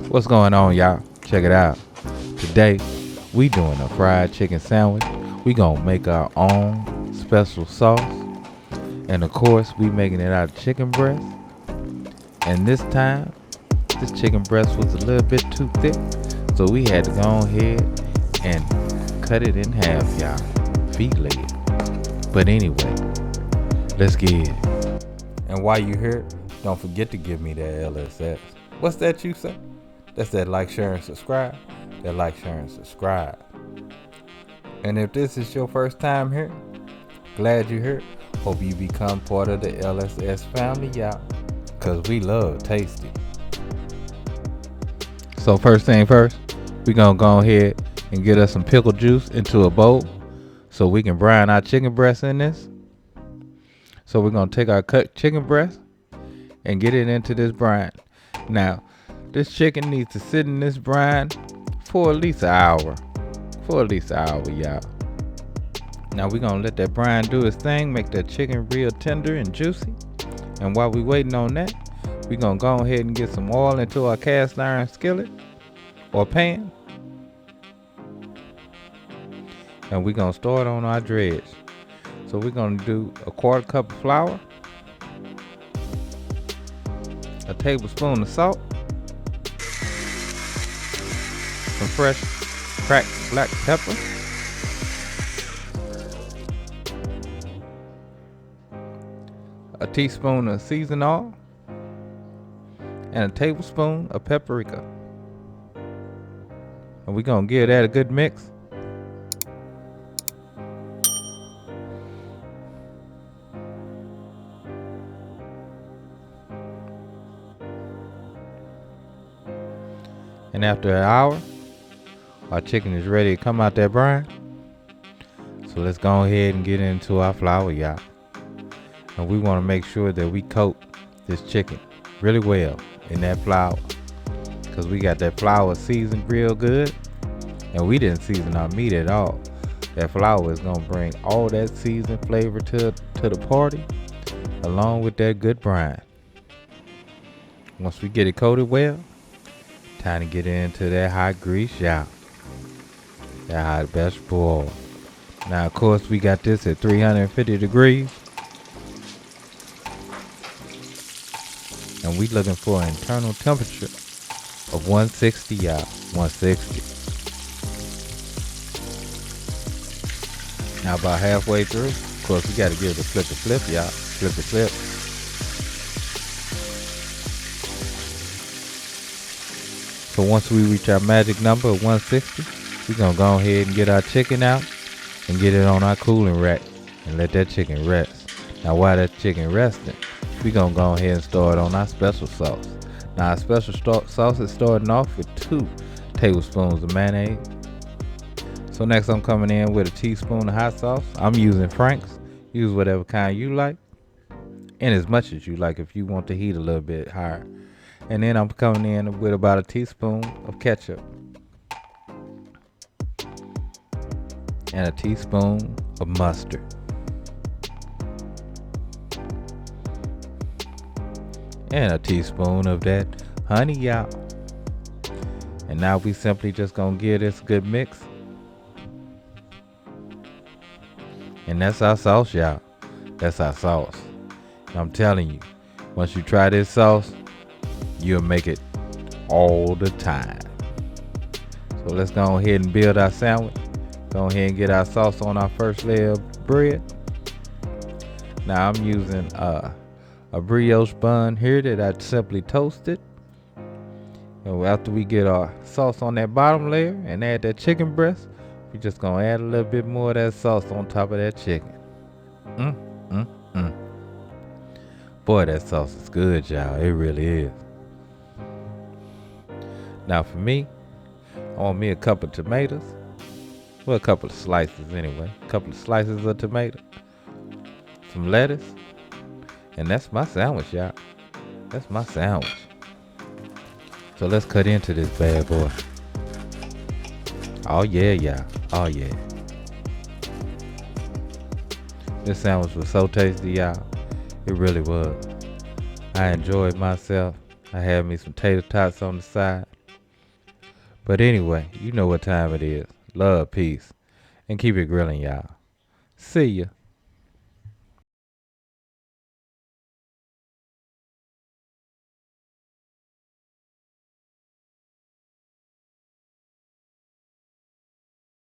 What's going on, y'all? Check it out. Today, we doing a fried chicken sandwich. We gonna make our own special sauce. And of course, we making it out of chicken breast. And this time, this chicken breast was a little bit too thick. So we had to go ahead and cut it in half, y'all. Fillet it. But anyway, let's get it. And while you here, don't forget to give me that LSS. What's that you say? That's that like, share, and subscribe. That like, share, and subscribe. And if this is your first time here, glad you're here. Hope you become part of the LSS family, y'all. Cause we love tasty. So first thing first, we gonna go ahead and get us some pickle juice into a bowl so we can brine our chicken breast in this. So we're gonna take our cut chicken breast and get it into this brine. Now, this chicken needs to sit in this brine for at least an hour. Y'all. Now we're gonna let that brine do its thing, make that chicken real tender and juicy. And while we waiting on that, we're gonna go ahead and get some oil into our cast iron skillet or pan. And we're gonna start on our dredge. So we're gonna do a quarter cup of flour, a tablespoon of salt, some fresh cracked black pepper, a teaspoon of seasoned oil, and a tablespoon of paprika. And we're gonna give that a good mix. And after an hour, our chicken is ready to come out that brine. So let's go ahead and get into our flour, y'all. And we want to make sure that we coat this chicken really well in that flour, because we got that flour seasoned real good, and we didn't season our meat at all. That flour is gonna bring all that seasoned flavor to the party, along with that good brine. Once we get it coated well, time to get into that hot grease, y'all. That hot vegetable oil. Now, of course, we got this at 350 degrees. And we looking for an internal temperature of 160, y'all. 160. Now, about halfway through, of course, we got to give it a flip, y'all. Flip. So once we reach our magic number of 160, we're going to go ahead and get our chicken out and get it on our cooling rack and let that chicken rest. Now while that chicken resting, we're going to go ahead and start on our special sauce. Now our special sauce is starting off with 2 tablespoons of mayonnaise. So next I'm coming in with a teaspoon of hot sauce. I'm using Frank's. Use whatever kind you like, and as much as you like if you want the heat a little bit higher. And then I'm coming in with about a teaspoon of ketchup and a teaspoon of mustard. And a teaspoon of that honey, y'all. And now we simply just gonna give this a good mix. And that's our sauce, y'all. That's our sauce. And I'm telling you, once you try this sauce, you'll make it all the time. So let's go ahead and build our sandwich. Go ahead and get our sauce on our first layer of bread. Now I'm using a brioche bun here that I simply toasted. And after we get our sauce on that bottom layer and add that chicken breast, we just gonna add a little bit more of that sauce on top of that chicken. Boy, that sauce is good, y'all. It really is. Now for me, I want me a couple of tomatoes. Well, a couple of slices anyway. A couple of slices of tomato. Some lettuce. And that's my sandwich, y'all. That's my sandwich. So let's cut into this bad boy. Oh yeah, y'all. Oh yeah. This sandwich was so tasty, y'all. It really was. I enjoyed myself. I had me some tater tots on the side. But anyway, you know what time it is. Love, peace, and keep it grilling, y'all. See ya.